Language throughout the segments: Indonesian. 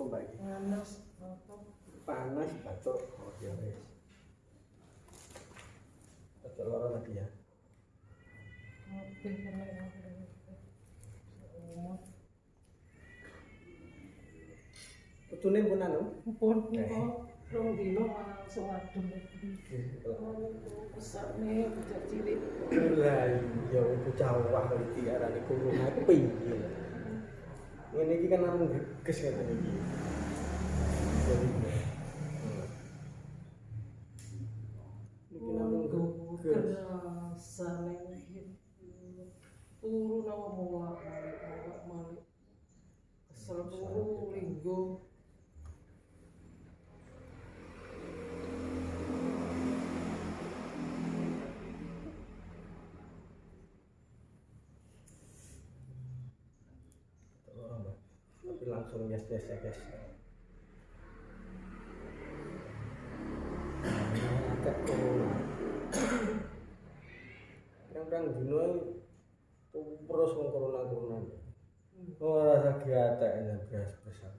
Mbak iki? Panas, batuk. Panas, batuk. Oh, ya wis. Batuk loro lagi ya. Kabeh kena umur. Putune pun anu. Pun niku rong dino langsung adem. Besar nih, bocah cilik. Lah iya bocah wah iki arane corona piye. Ngene iki kan namung geges ngene iki. Iki namung geges. Kerasa nih. Turu nama mulak malik. Kesel turu linggo. Tapi langsung yes. Agak corona. Kadang dino terus wong corona. Ora lagi ateknya beras-beras.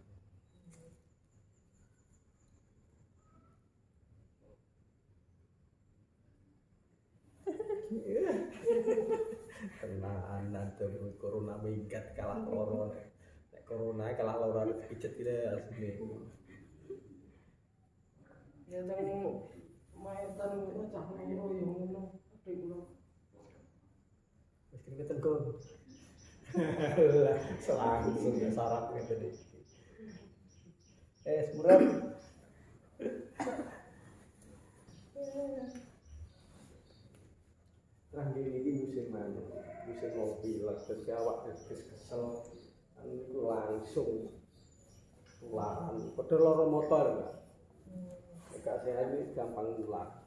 Tenanan tuh corona minggat kalah loro. Nek corona kalah loro pijet iki asline. Ya teng maetan ngono cah loro yo ngono adik kula. Wis keringetan kok. Selangsung ya sarap gitu deh. Semuran. Terang ini musim mana? Musim ngopi lah, terus awak kesel. Itu langsung tularan. Padahal loro motor enggak? Enggak sehat ini gampang nular.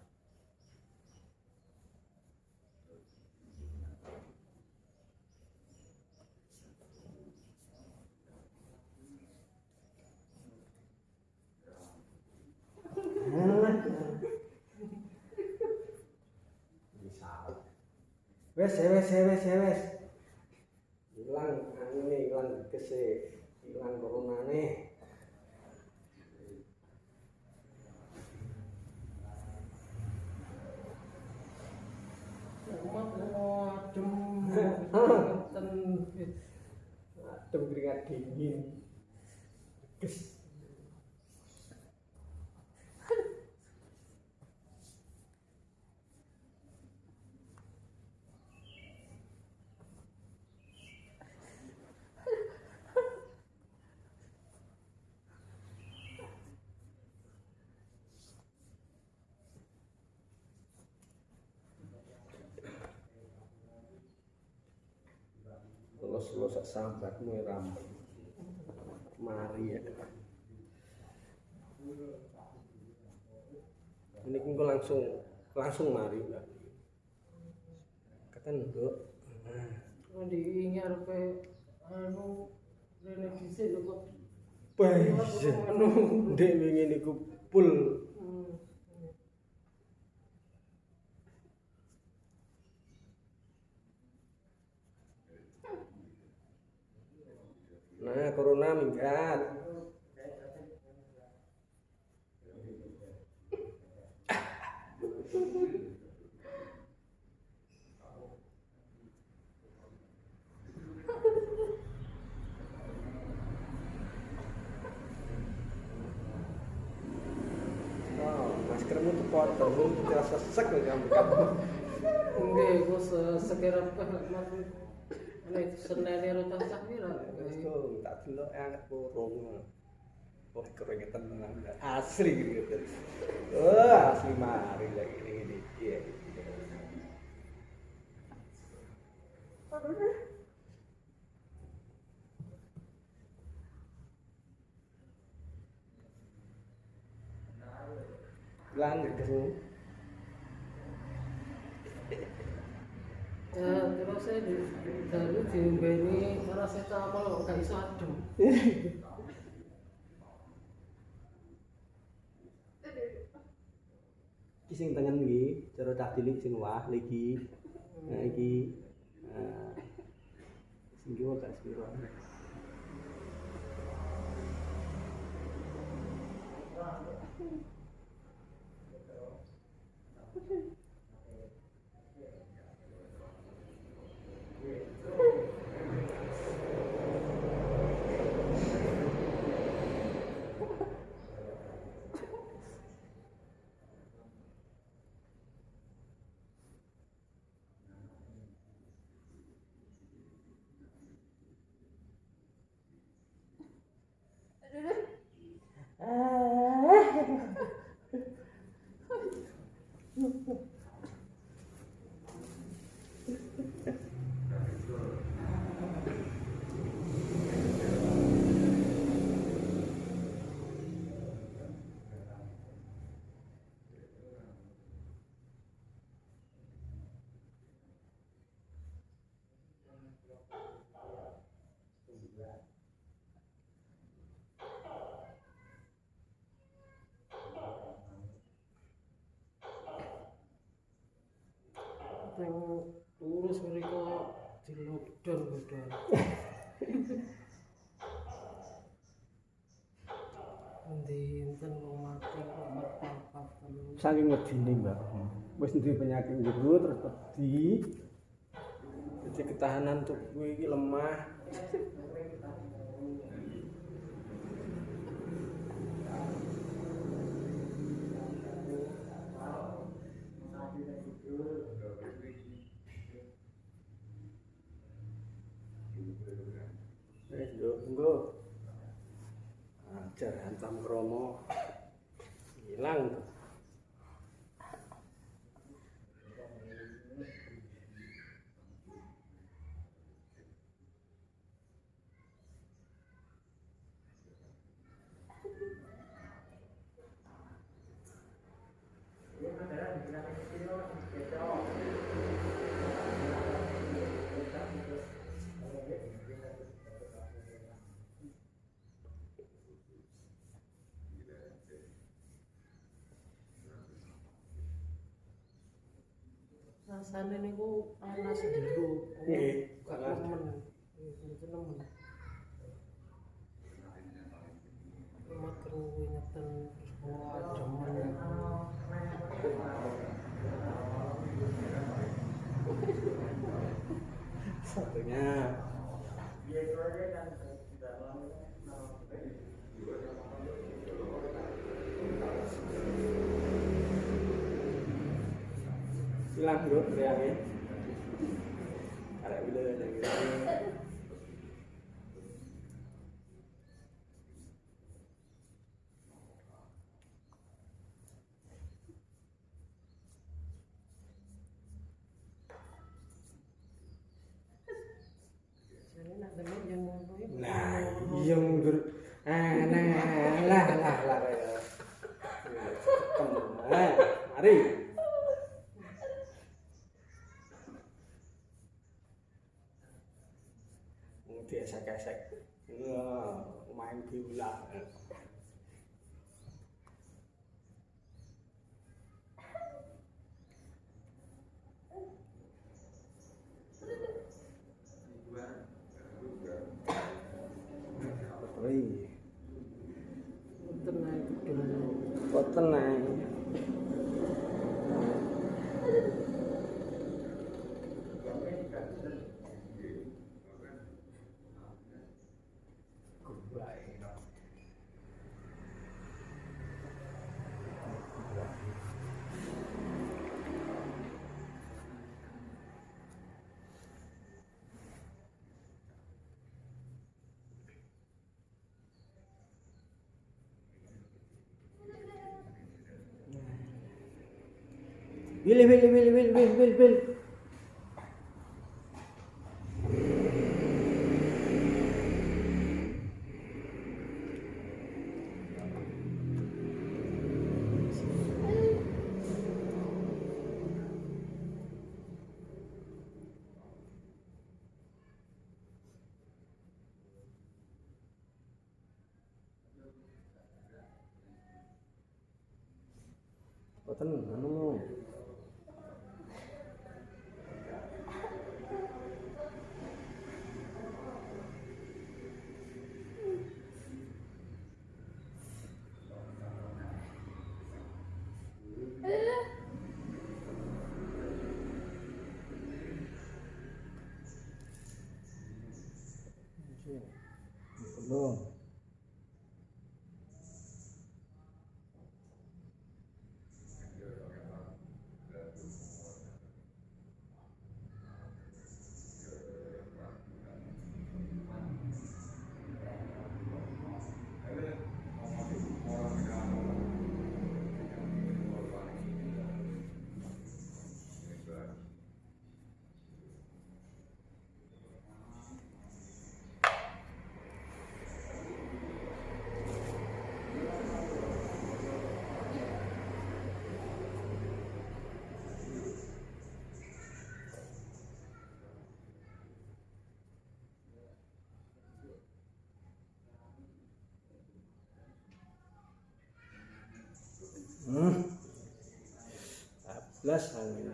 Wes. Hilang anune, hilang kese, hilang coronane. Adem keringat dingin. Kes. Los sak sahabatmu ramai. Mari ya. Ini kok langsung mari, Mbak. Kata nduk. Di ngarepe anu rene dhisik lho kok. Wes. Ndek wingi niku pul. Nah, corona minggat. Maskermu tuh potong, terasa sesek loh kamu. Nggih, kok sekira maksud nek senene rotah cah pira. Itu tak delok angkat burung. Wah, keringetan tenan. Asli gitu. Wah, asli mari lagi ini. Iya. Langit kesini. Ya, terus saya dari diombeni paracetamol kok gak iso adem. Iki sing tengen iki, cara cah cilik sing wah iki. Nah iki. Sing iki gak sepiro. Yang urus mereka di lockdown udah. Nanti enten mau mati kok apa terus. Saking wedine, Mbak. Wis duwe penyakit jero terus wedi. Jadi ketahanan tubuh iki lemah. Tunggu. Ajar hantam kromo. Hilang tuh. Rasane niku panas jero. Nggih, Gak panas. nemen. Mboten nemen. Makan ingatan wah demen. Satunya hilang bro teriaknya. Arek bila yang gitu. Jadi nak demen yang ngono iki. Nah, iya mundur. Lah. Nah, mari. Esek-esek. Main biola. Tenang gedung. Kok tenang. Bil. Boten anu. Belum. Ablas angin.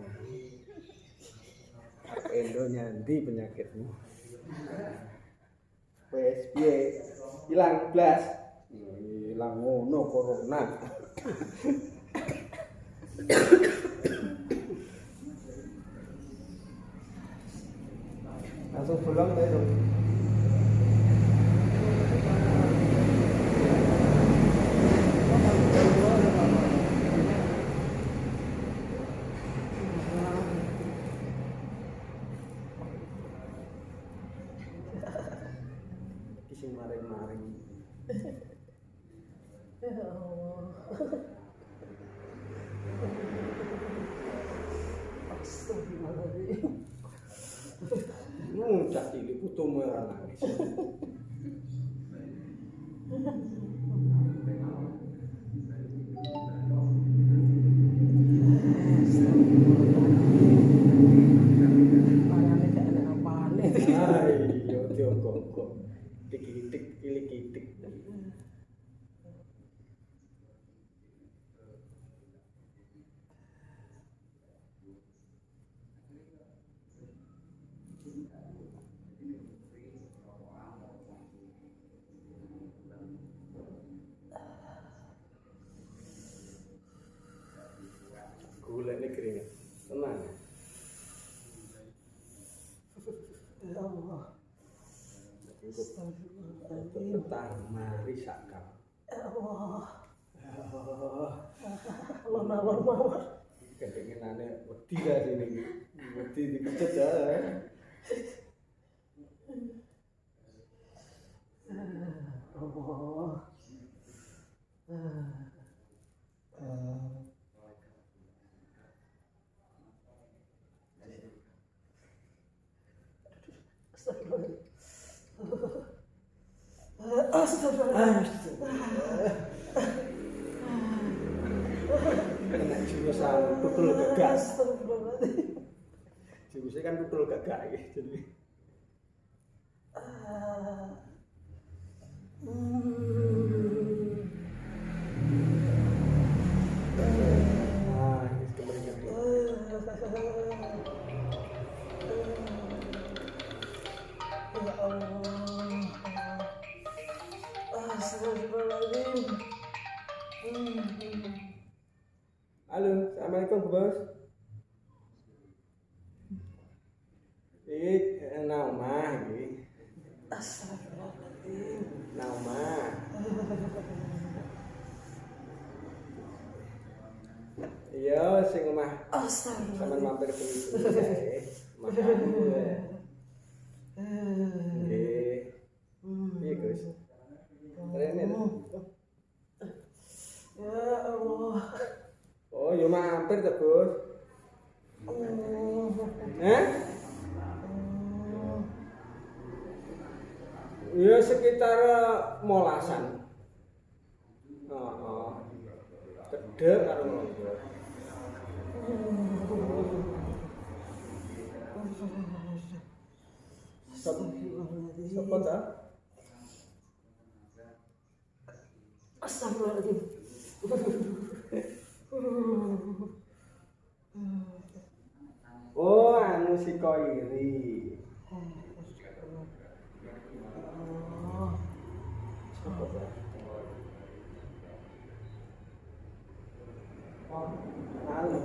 Arep endo nyandi penyakitmu. Wes piye? Ilang blas. Ilang ngono corona. Langsung pulang deh dong. Kisah maring-maring. Ya Allah. Astagfirullahaladzim. Mudah cilik putumu ora nangis. Parane gak enak apane. Ayo diongkok. Tik-tik kilik-kilik. Gulane keringet. Tenang. Ya Allah. Astagfirullahaladzim. Petang mari sakal. Ya Allah. Oh, Alon-alon mawar. kepengenane wedi lah sini. Wedi dikejet ya. Allah. Astagfirullahaladzim. Kena jurusan tutul gagak. Astagfirullahaladzim. Jurusnya kan tutul gagak ya. Jadi ini kemeringat. Ya Allah. Astagfirullahaladzim. Halo, assalamualaikum bos. Ini nama ini. Astagfirullahaladzim. Nama. Iya, sing omah. Sampeyan Astagfirullahaladzim. mampir beli ya. Makan ya. Nggih. Iya, Gus. Rene. Ya Allah. Oh, yo mampir to, Gus. Ya sekitar molasan. Heeh. Gedhe karo ngono. Sopo ta? Astagfirullahaladzim. Oh, anu si Koiri. Sopo ta? Anu.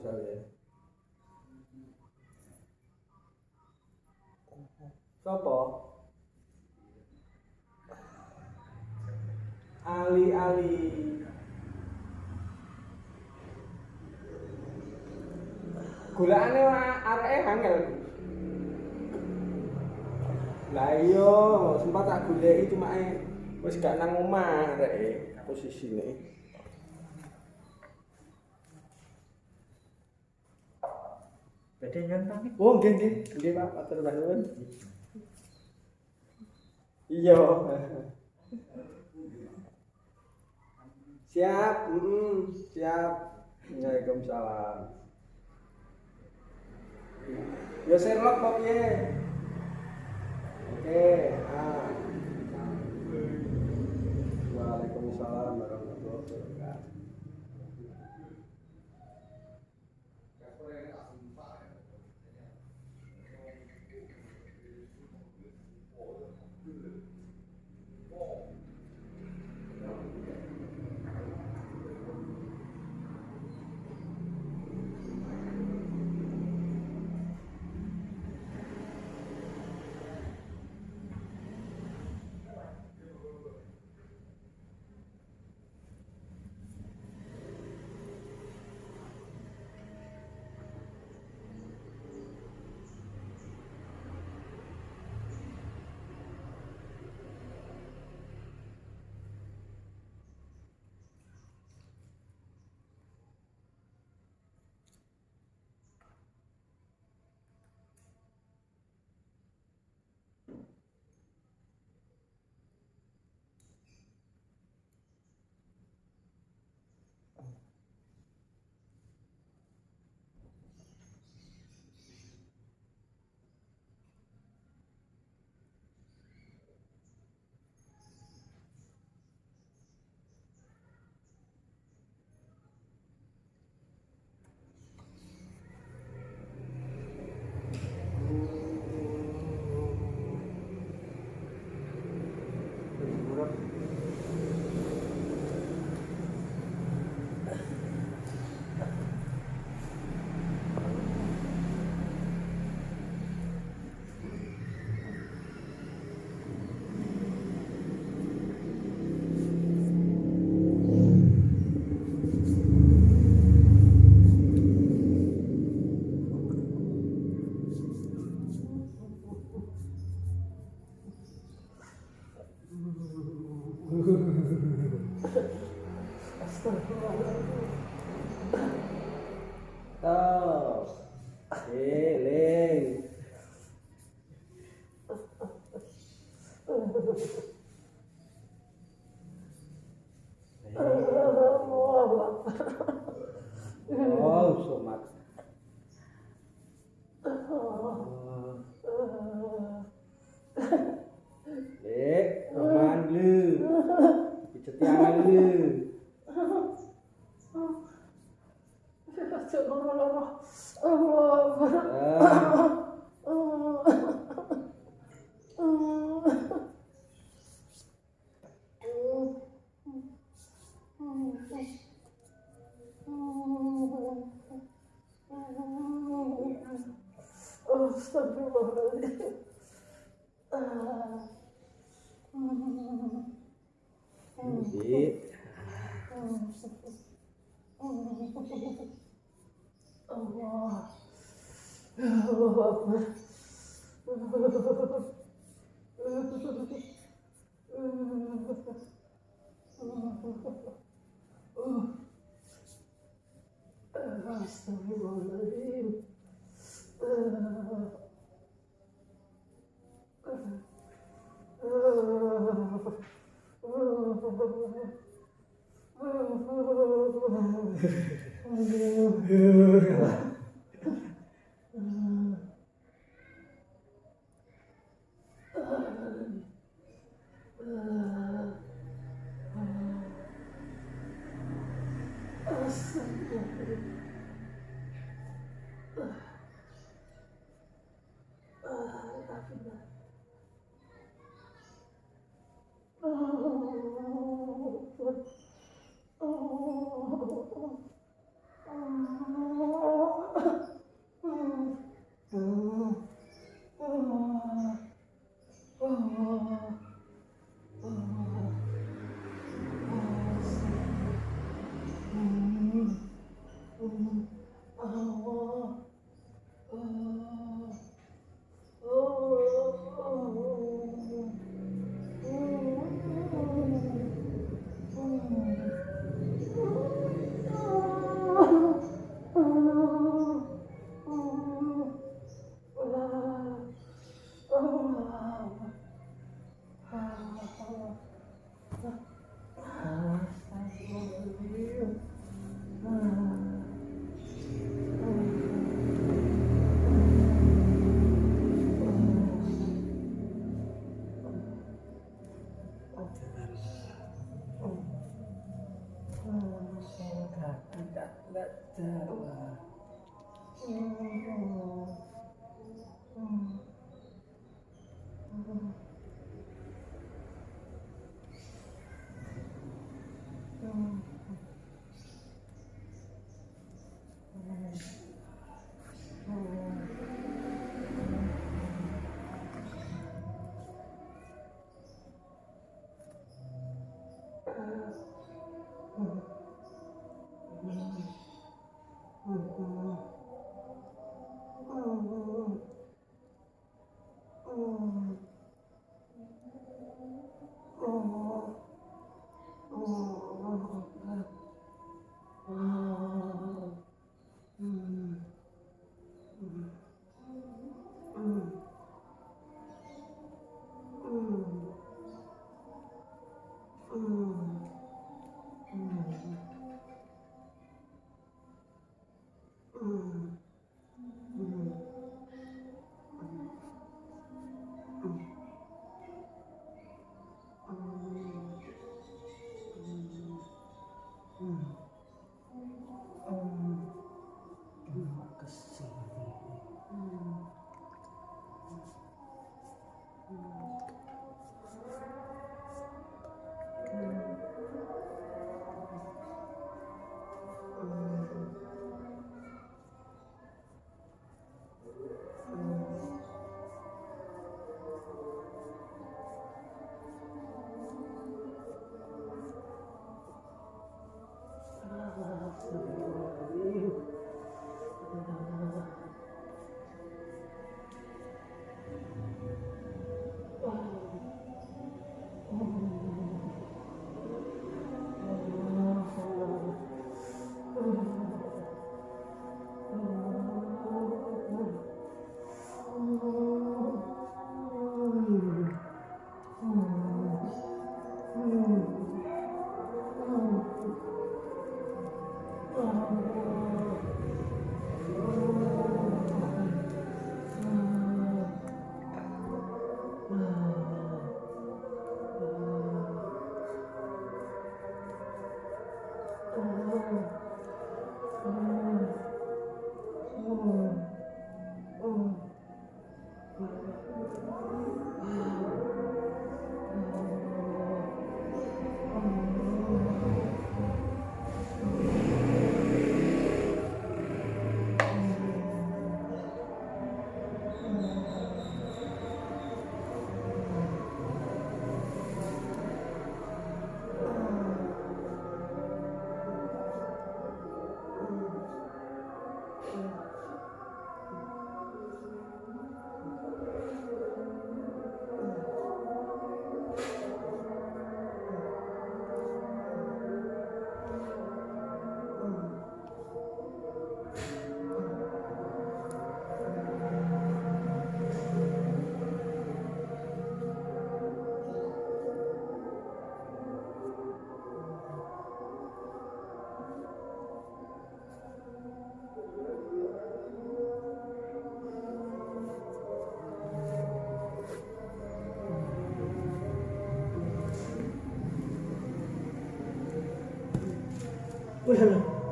misalnya. Sopo? Ali-ali. Gulaane areke angel. Lah iya, sempat tak goleki cuma wis gak nang omah areke posisine. Badhe nyontong. Oh, nggih. Nggih, Pak. Matur nuwun. Iya. Siap, siap. Waalaikumsalam. Ya Sherlock kok piye? Oke, Waalaikumsalam warahmatullahi wabarakatuh. Oh, eling. Oh, somat. Aman lu. Dicetiangan lu. Nanti. Astagfirullahaladzim. Oh, Enggak jalan.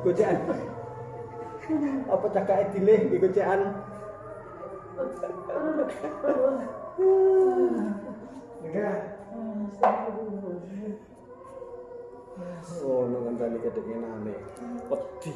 Gocekan. Apa cakake dileh di gocekan? Enggak. Oh, nang kandhane kedengenane. Wedi.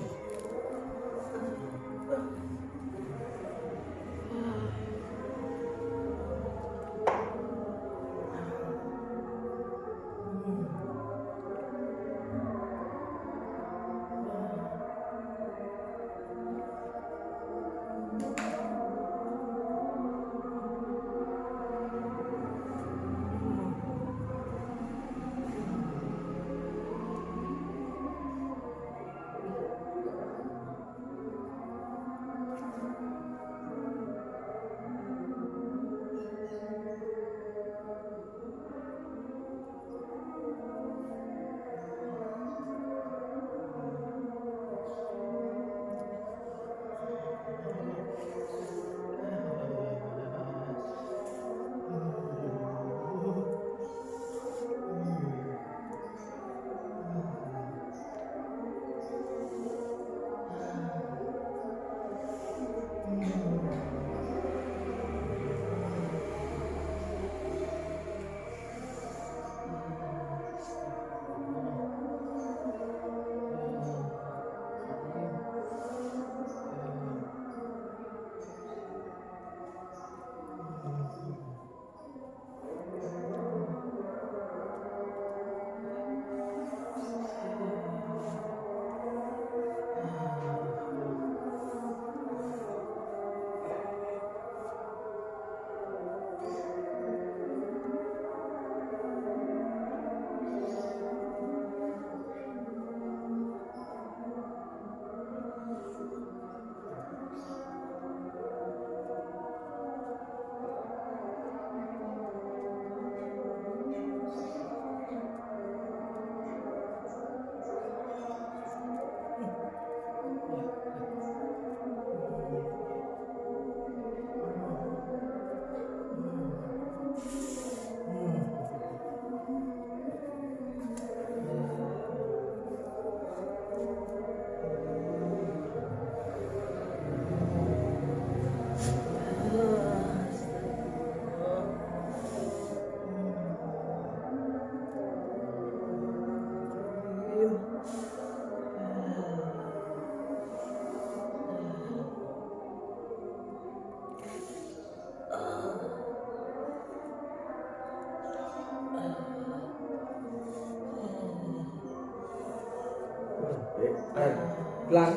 Lang.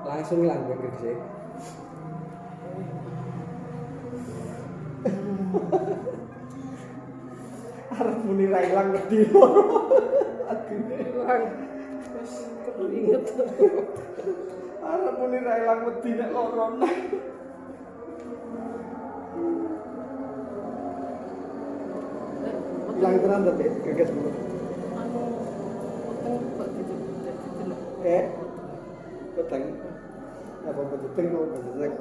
Langsung lang begitu sih. Arep muni ra ilang wedi loro. Adine Lang. Wis keringet. arep muni ra ilang wedi nek loro. Ilang tenan to, Dik? Geges dulu. Anu, weteng kok didelok. Peteng. Apa peteng kok peteng?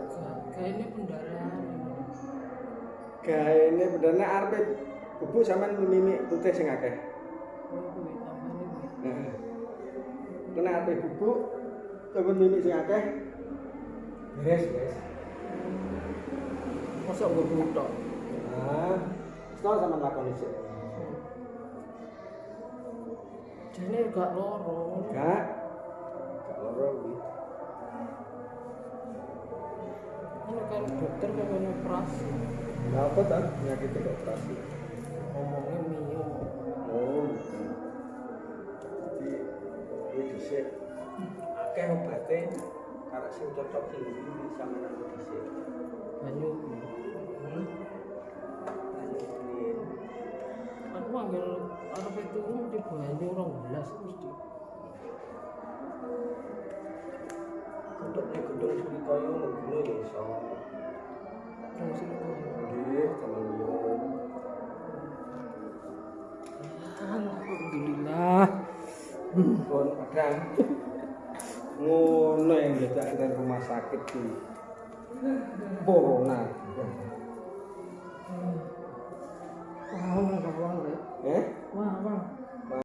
Kayaknya pendarahan. Gaene benernya arepe bubuk sampean mimik putih sing akeh. Oh, kuwi tambane kuwi. Heeh. Kena arepe bubuk sampean mimik sing akeh. Beres, wes. Mosok nggo butok. Nah, setelah sampean lakoni sik. Jane gak loro. Gak loro kuwi. Kan karo dokter kok ono operasi. Lah apa ta penyakit kok operasi? Ngomongnya mio. Oh, gitu. Jadi kuwi dhisik akeh obate karek sing cocok sing iki sampeyan dhisik. Banyu. Aku anggere arep turu mesti banyu 12 mesti. Untuk di gedung Suritoyo negune ya iso. Wong sini kok. Nggih, jaman biyen. Alhamdulillah. Pun padang. Ngono yang dadak nang rumah sakit di Corona. Wah, wah, wah, Eh? wah, wah.